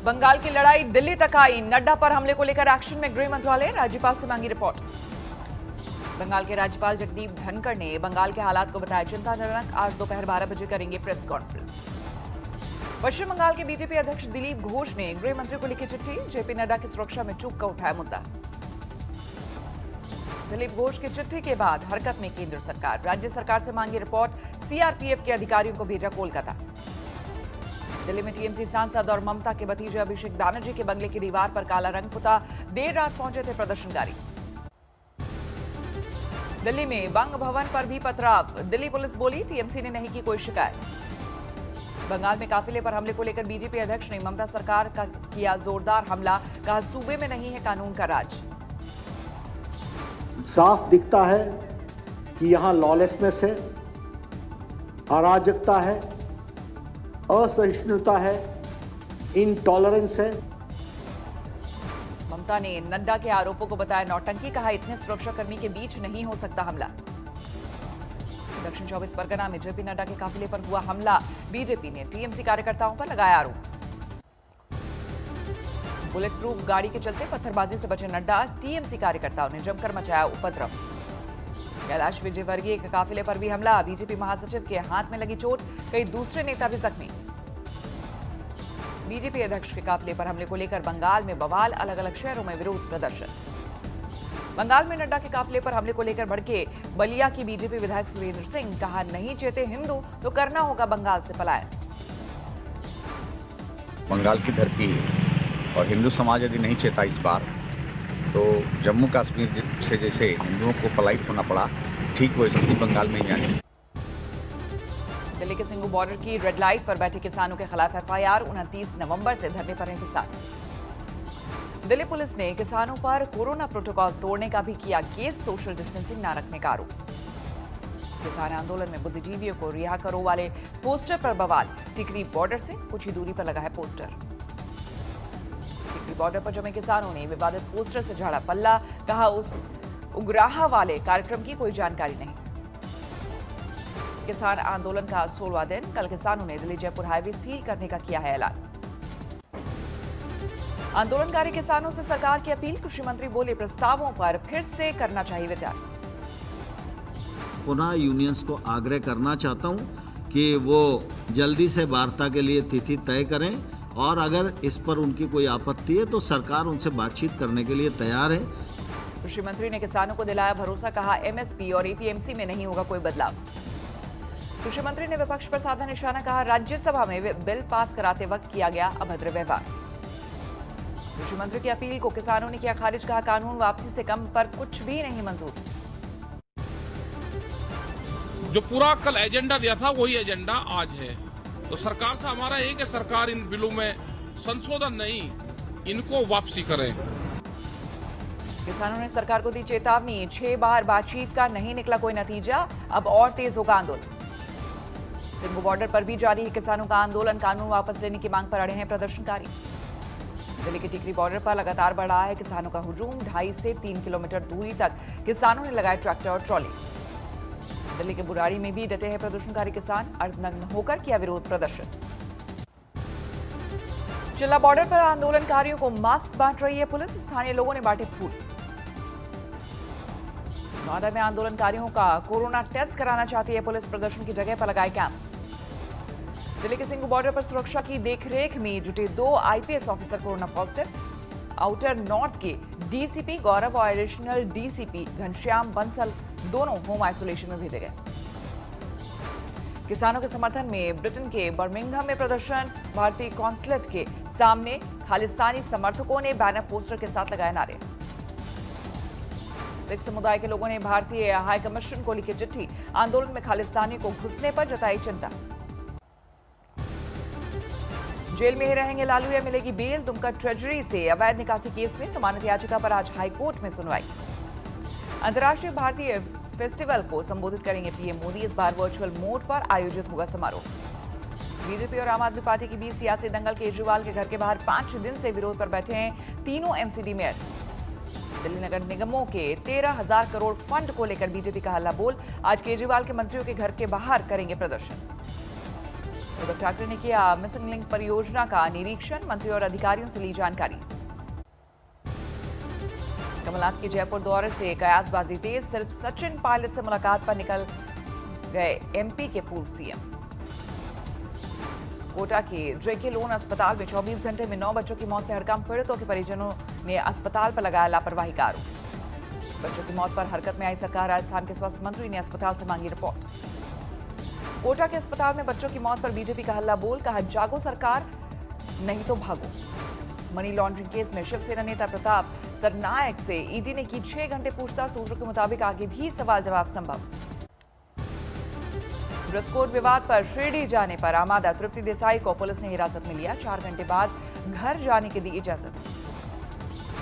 बंगाल की लड़ाई दिल्ली तक आई। नड्डा पर हमले को लेकर एक्शन में गृह मंत्रालय, राज्यपाल से मांगी रिपोर्ट। बंगाल के राज्यपाल जगदीप धनखड़ ने बंगाल के हालात को बताया चिंताजनक। आज दोपहर 12 बजे करेंगे प्रेस कॉन्फ्रेंस। पश्चिम बंगाल के बीजेपी अध्यक्ष दिलीप घोष ने गृह मंत्री को लिखी चिट्ठी। जेपी नड्डा की सुरक्षा में चूक का उठाया मुद्दा। दिलीप घोष की चिट्ठी के बाद हरकत में केंद्र सरकार, राज्य सरकार से मांगी रिपोर्ट। सीआरपीएफ के अधिकारियों को भेजा कोलकाता। दिल्ली में टीएमसी सांसद और ममता के भतीजे अभिषेक बैनर्जी के बंगले की दीवार पर काला रंग पुता। देर रात पहुंचे थे प्रदर्शनकारी। दिल्ली में बंग भवन पर भी पथराव। दिल्ली पुलिस बोली टीएमसी ने नहीं की कोई शिकायत। बंगाल में काफिले पर हमले को लेकर बीजेपी अध्यक्ष ने ममता सरकार का किया जोरदार हमला। कहा सूबे में नहीं है कानून का राज। साफ दिखता है कि यहां लॉलेसनेस है, अराजकता है, असहिष्णुता है, इनटॉलरेंस है। ममता ने नड्डा के आरोपों को बताया नौटंकी। कहा इतने सुरक्षाकर्मी के बीच नहीं हो सकता हमला। दक्षिण 24 परगना में जेपी नड्डा के काफिले पर हुआ हमला। बीजेपी ने टीएमसी कार्यकर्ताओं पर लगाया आरोप। बुलेट प्रूफ गाड़ी के चलते पत्थरबाजी से बचे नड्डा। टीएमसी कार्यकर्ताओं ने जमकर मचाया उपद्रव। कैलाश विजयवर्गीय के काफिले पर भी हमला। बीजेपी महासचिव के हाथ में लगी चोट। कई दूसरे नेता भी जख्मी। बीजेपी अध्यक्ष के काफिले पर हमले को लेकर बंगाल में बवाल। अलग अलग शहरों में विरोध प्रदर्शन। बंगाल में नड्डा के काफिले पर हमले को लेकर भड़के बलिया की बीजेपी विधायक सुरेंद्र सिंह। कहा नहीं चाहते हिंदू तो करना होगा बंगाल से पलायन। बंगाल की धरती और हिंदू समाज यदि नहीं चेता इस बार, तो जम्मू कश्मीर से जैसे हिंदुओं को पलायित होना पड़ा, ठीक वो स्थिति बंगाल में ही आनी। दिल्ली के सिंगू बॉर्डर की रेड लाइट पर बैठे किसानों के खिलाफ एफआईआर। 29 नवंबर से धरने पर हैं किसान। दिल्ली पुलिस ने किसानों पर कोरोना प्रोटोकॉल तोड़ने का भी किया केस। सोशल डिस्टेंसिंग न रखने का आरोप। किसान आंदोलन में बुद्धिजीवियों को रिहा करो वाले पोस्टर पर बवाल। टिकरी बॉर्डर से कुछ ही दूरी पर लगा है पोस्टर। टिकरी बॉर्डर पर जमे किसानों ने विवादित पोस्टर से झाड़ा पल्ला। कहा उस उग्राहा वाले कार्यक्रम की कोई जानकारी नहीं। किसान आंदोलन का 16वां दिन। कल किसानों ने दिल्ली जयपुर हाईवे सील करने का किया है ऐलान। आंदोलनकारी किसानों से सरकार की अपील। कृषि मंत्री बोले प्रस्तावों पर फिर से करना चाहिए विचार। पुनः यूनियंस को आग्रह करना चाहता हूं कि वो जल्दी से वार्ता के लिए तिथि तय करें, और अगर इस पर उनकी कोई आपत्ति है तो सरकार उनसे बातचीत करने के लिए तैयार है। कृषि मंत्री ने किसानों को दिलाया भरोसा। कहा एमएसपी और एपीएमसी में नहीं होगा कोई बदलाव। कृषि मंत्री ने विपक्ष पर साधा निशाना। कहा राज्यसभा में बिल पास कराते वक्त किया गया अभद्र व्यवहार। कृषि मंत्री की अपील को किसानों ने किया खारिज। कहा कानून वापसी से कम पर कुछ भी नहीं मंजूर। जो पूरा कल एजेंडा दिया था वही एजेंडा आज है। तो सरकार से हमारा एक है, सरकार इन बिलों में संशोधन नहीं, इनको वापसी करे। किसानों ने सरकार को दी चेतावनी। 6 बार बातचीत का नहीं निकला कोई नतीजा। अब और तेज होगा आंदोलन। सिंगू बॉर्डर पर भी जारी है किसानों का आंदोलन। कानून वापस लेने की मांग पर अड़े हैं प्रदर्शनकारी। दिल्ली के टिकरी बॉर्डर पर लगातार बढ़ रहा है किसानों का हुजूम। 2.5 से 3 किलोमीटर दूरी तक किसानों ने लगाए ट्रैक्टर और ट्रॉली। दिल्ली के बुराड़ी में भी डटे हैं प्रदर्शनकारी किसान। अर्धनग्न होकर किया विरोध प्रदर्शन। चिल्ला बॉर्डर पर आंदोलनकारियों को मास्क बांट रही है पुलिस। स्थानीय लोगों ने बांटे फूल। नोएडा में आंदोलनकारियों का कोरोना टेस्ट कराना चाहती है पुलिस। प्रदर्शन की जगह पर लगाए कैंप। दिल्ली के सिंगू बॉर्डर पर सुरक्षा की देखरेख में जुटे 2 IPS officer corona positive. Outer north के डीसीपी गौरव और एडिशनल डीसीपी घनश्याम बंसल दोनों होम आइसोलेशन में भेजे गए। किसानों के समर्थन में ब्रिटेन के बर्मिंघम में प्रदर्शन। भारतीय कॉन्सुलेट के सामने खालिस्तानी समर्थकों ने बैनर पोस्टर के साथ लगाए नारे। सिख समुदाय के लोगों ने भारतीय हाई कमीशन को लिखी चिट्ठी। आंदोलन में खालिस्तानी को घुसने पर जताई चिंता। जेल में ही रहेंगे लालू या मिलेगी बेल। दुमका ट्रेजरी से अवैध निकासी केस में जमानत याचिका पर आज हाईकोर्ट में सुनवाई। अंतर्राष्ट्रीय भारतीय फेस्टिवल को संबोधित करेंगे पीएम मोदी। इस बार वर्चुअल मोड पर आयोजित होगा समारोह। बीजेपी और आम आदमी पार्टी के बीच सियासी दंगल। केजरीवाल के घर के बाहर 5 दिन से विरोध पर बैठे हैं तीनों एमसीडी मेयर। दिल्ली नगर निगमों के 13,000 करोड़ फंड को लेकर बीजेपी का हल्ला बोल। आज केजरीवाल के मंत्रियों के घर के बाहर करेंगे प्रदर्शन। उद्धव ठाकरे ने किया मिसिंग लिंक परियोजना का निरीक्षण, मंत्री और अधिकारियों से ली जानकारी। कमलनाथ के जयपुर दौरे से कयासबाजी तेज, सिर्फ सचिन पायलट से मुलाकात पर निकल गए एमपी के पूर्व सीएम। कोटा के जेके लोन अस्पताल में 24 घंटे में 9 बच्चों की मौत से हड़कंप, पीड़ितों के परिजनों ने अस्पताल पर लगाया लापरवाही का आरोप। बच्चों की मौत पर हरकत में आई सरकार, राजस्थान के स्वास्थ्य मंत्री ने अस्पताल से मांगी रिपोर्ट। कोटा के अस्पताल में बच्चों की मौत पर बीजेपी का हल्ला बोल, कहा जागो सरकार नहीं तो भागो। मनी लॉन्ड्रिंग केस में शिवसेना नेता प्रताप सरनायक से ईडी ने की 6 घंटे पूछताछ, सूत्रों के मुताबिक आगे भी सवाल जवाब संभव। ड्रेस कोड विवाद पर शिरडी जाने पर आमादा तृप्ति देसाई को पुलिस ने हिरासत में लिया, 4 घंटे बाद घर जाने की दी इजाजत।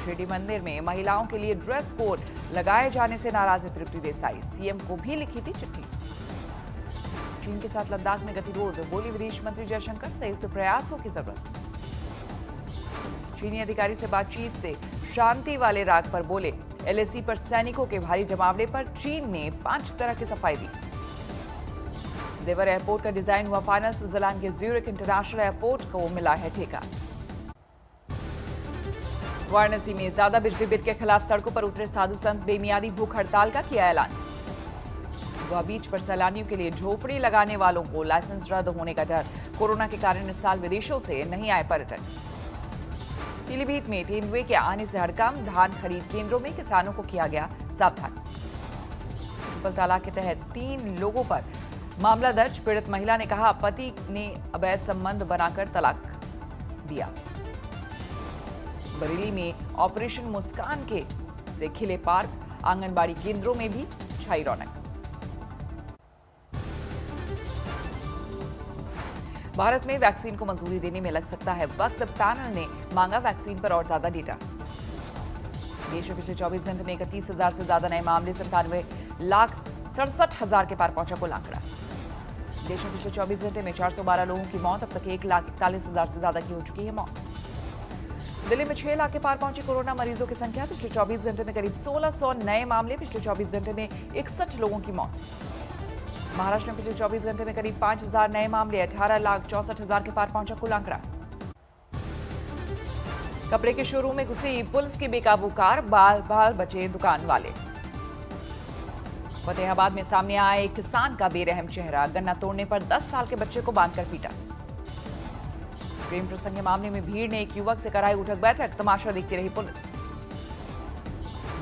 शिरडी मंदिर में महिलाओं के लिए ड्रेस कोड लगाए जाने से नाराज है तृप्ति देसाई, सीएम को भी लिखी थी चिट्ठी। चीन के साथ लद्दाख में गतिरोध, बोली विदेश मंत्री जयशंकर, संयुक्त प्रयासों की जरूरत। चीनी अधिकारी से बातचीत से शांति वाले राग पर बोले, एलएसी पर सैनिकों के भारी जमावड़े पर चीन ने 5 तरह की सफाई दी। जेवर एयरपोर्ट का डिजाइन हुआ फाइनल, स्विट्जरलैंड के ज्यूरिख इंटरनेशनल एयरपोर्ट को मिला है ठेका। वाराणसी में ज्यादा बिजली बिल के खिलाफ सड़कों पर उतरे साधु संत, बेमियादी भूख हड़ताल का किया ऐलान। गोवा बीच पर सैलानियों के लिए झोपड़ी लगाने वालों को लाइसेंस रद्द होने का डर, कोरोना के कारण इस साल विदेशों से नहीं आए पर्यटक। पीलीभीत में तेंदुए के आने से हड़कंप, धान खरीद केंद्रों में किसानों को किया गया सावधान। ट्रिपल तलाक के तहत 3 लोगों पर मामला दर्ज, पीड़ित महिला ने कहा पति ने अवैध संबंध बनाकर तलाक दिया। बरेली में ऑपरेशन मुस्कान के से खिले पार्क, आंगनबाड़ी केंद्रों में भी छाई रौनक। भारत में वैक्सीन को मंजूरी देने में लग सकता है वक्त, पैनल ने मांगा वैक्सीन पर और ज्यादा डेटा। देश में पिछले 24 घंटे में 31,000 से ज्यादा नए मामले, 97,67,000 के पार पहुंचा कुल आंकड़ा। देश में पिछले 24 घंटे में 412 लोगों की मौत, अब तक 1,41,000 से ज्यादा की हो चुकी है मौत। दिल्ली में 6 लाख के पार पहुंची कोरोना मरीजों की संख्या, पिछले 24 घंटे में करीब 1,600 नए मामले, पिछले 24 घंटे में 61 लोगों की मौत। महाराष्ट्र में पिछले 24 घंटे में करीब 5,000 नए मामले, 18,64,000 के पार पहुंचा कुल आंकड़ा। कपड़े के शोरूम में घुसी पुलिस की बेकाबू कार, बाल बचे दुकान वाले। फतेहाबाद में सामने आया एक किसान का बेरहम चेहरा, गन्ना तोड़ने पर 10 साल के बच्चे को बांधकर पीटा। प्रेम प्रसंग के मामले में भीड़ ने एक युवक से कराई उठक बैठक, तमाशा देखती रही पुलिस।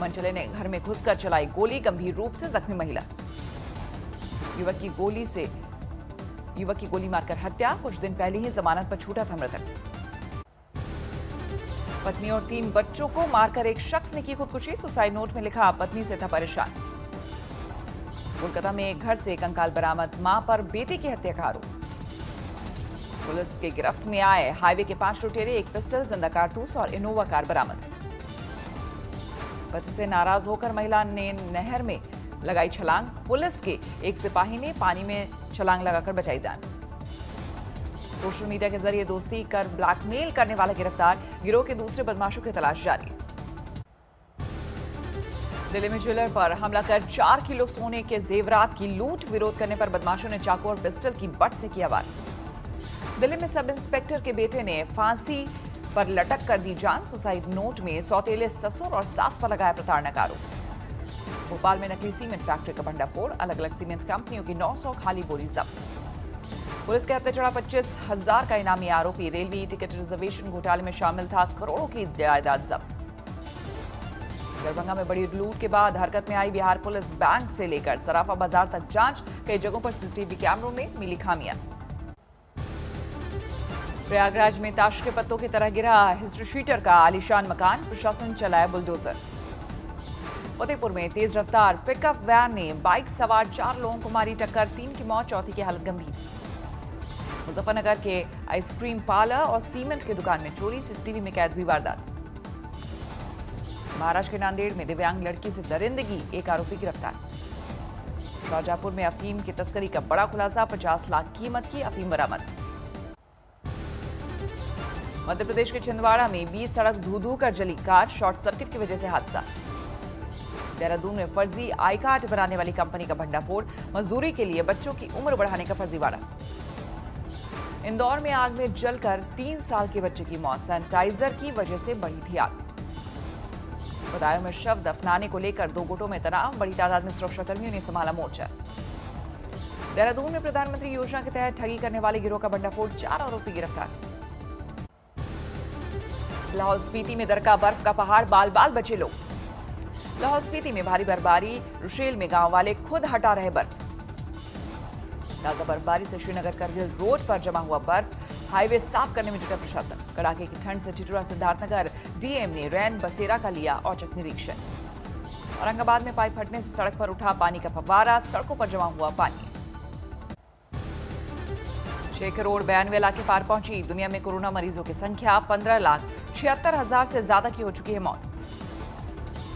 मनचले ने घर में घुसकर चलाई गोली, गंभीर रूप से जख्मी महिला। युवक की गोली मारकर हत्या, कुछ दिन पहले ही जमानत पर छूटा था मृतक। पत्नी और 3 बच्चों को मारकर एक शख्स ने की खुदकुशी, सुसाइड नोट में लिखा पत्नी से था परेशान। कोलकाता में एक घर से कंकाल बरामद, मां पर बेटे की हत्या का आरोप। पुलिस के गिरफ्त में आए हाईवे के 5 लुटेरे, एक पिस्टल, जिंदा कारतूस और इनोवा कार बरामद। पति से नाराज होकर महिला ने नहर में लगाई छलांग, पुलिस के एक सिपाही ने पानी में छलांग लगाकर बचाई जान। सोशल मीडिया के जरिए दोस्ती कर ब्लैकमेल करने वाला गिरफ्तार, गिरोह के दूसरे बदमाशों की तलाश जारी। दिल्ली में ज्वेलर पर हमला कर 4 किलो सोने के जेवरात की लूट, विरोध करने पर बदमाशों ने चाकू और पिस्टल की बट से किया वार। दिल्ली में सब इंस्पेक्टर के बेटे ने फांसी पर लटक कर दी जान, सुसाइड नोट में सौतेले ससुर और सास पर लगाया प्रताड़ना का आरोप। भोपाल में नकली सीमेंट फैक्ट्री का भंडाफोड़, अलग अलग सीमेंट कंपनियों की 900 खाली बोरी जब्त। पुलिस के हत्थे चढ़ा 25,000 का इनामी आरोपी, रेलवे टिकट रिजर्वेशन घोटाले में शामिल था, करोड़ों की जायदाद जब्त। दरभंगा में बड़ी लूट के बाद हरकत में आई बिहार पुलिस, बैंक से लेकर सराफा बाजार तक जांच, कई जगहों पर सीसीटीवी कैमरों में मिली खामियां। प्रयागराज में ताश के पत्तों की तरह गिरा हिस्ट्री शीटर का आलीशान मकान, प्रशासन चलाया बुलडोजर। फतेहपुर में तेज रफ्तार पिकअप वैन ने बाइक सवार 4 लोगों को मारी टक्कर, 3 की मौत, 4 की हालत गंभीर। मुजफ्फरनगर के आइसक्रीम पार्लर और सीमेंट की दुकान में चोरी, सीसीटीवी में कैद हुई वारदात। महाराष्ट्र के नांदेड़ में दिव्यांग लड़की से दरिंदगी, एक आरोपी गिरफ्तार। शाहजहांपुर में अफीम की तस्करी का बड़ा खुलासा, 50 लाख कीमत की अफीम बरामद। मध्य प्रदेश के छिंदवाड़ा में 20 सड़क धू कर जली कार, शॉर्ट सर्किट की वजह से हादसा। देहरादून में फर्जी आई कार्ड बनाने वाली कंपनी का भंडाफोड़, मजदूरी के लिए बच्चों की उम्र बढ़ाने का फर्जीवाड़ा। इंदौर में आग में जलकर 3 साल के बच्चे की मौत, सैनिटाइजर की वजह से बढ़ी थी आग। बदायूं में शव दफनाने को लेकर 2 गुटों में तनाव, बड़ी तादाद में सुरक्षाकर्मियों ने संभाला मोर्चा। देहरादून में प्रधानमंत्री योजना के तहत ठगी करने वाले गिरोह का भंडाफोड़, 4 आरोपी गिरफ्तार। लाहौल स्पीति में दरका बर्फ का पहाड़, बाल बाल बचे लोग। लाहौल स्पीति में भारी बर्फबारी, रुशेल में गांव वाले खुद हटा रहे बर्फ। ताजा बर्फबारी से श्रीनगर करगिल रोड पर जमा हुआ बर्फ, हाईवे साफ करने में जुटा प्रशासन। कड़ाके की ठंड से चिटुरा सिद्धार्थनगर डीएम ने रैन बसेरा का लिया औचक निरीक्षण। औरंगाबाद में पाइप फटने से सड़क पर उठा पानी का फव्वारा, सड़कों पर जमा हुआ पानी। 6 करोड़ 92 लाख के पार पहुंची दुनिया में कोरोना मरीजों की संख्या, 15,76,000 से ज्यादा की हो चुकी है मौत।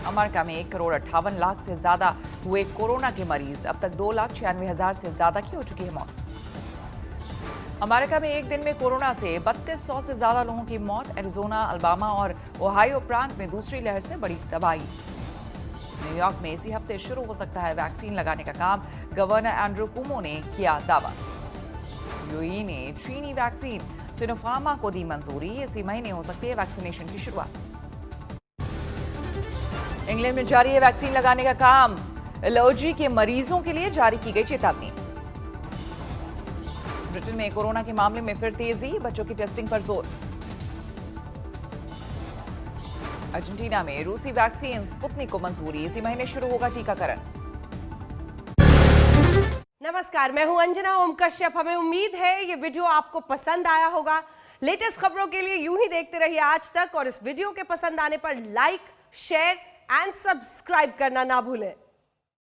अमेरिका में 1 करोड़ 58 लाख से ज्यादा हुए कोरोना के मरीज, अब तक 2,96,000 से ज्यादा की हो चुकी है मौत। अमेरिका में एक दिन में कोरोना से 3200 से ज्यादा लोगों की मौत। एरिजोना, अल्बामा और ओहायो प्रांत में दूसरी लहर से बड़ी तबाही। न्यूयॉर्क में इसी हफ्ते शुरू हो सकता है वैक्सीन लगाने का काम, गवर्नर एंड्रू कुमो ने किया दावा। यूएई ने चीनी वैक्सीन सिनोफार्मा को दी मंजूरी, इसी महीने हो सकती है वैक्सीनेशन की शुरुआत। इंग्लैंड में जारी है वैक्सीन लगाने का काम, एलर्जी के मरीजों के लिए जारी की गई चेतावनी। ब्रिटेन में कोरोना के मामले में फिर तेजी, बच्चों की टेस्टिंग पर जोर। अर्जेंटीना में रूसी वैक्सीन स्पुतनिक को मंजूरी, इसी महीने शुरू होगा टीकाकरण। नमस्कार, मैं हूं अंजना ओम कश्यप। हमें उम्मीद है ये वीडियो आपको पसंद आया होगा। लेटेस्ट खबरों के लिए यूं ही देखते रहिए आज तक, और इस वीडियो के पसंद आने पर लाइक, शेयर एंड सब्सक्राइब करना ना भूलें।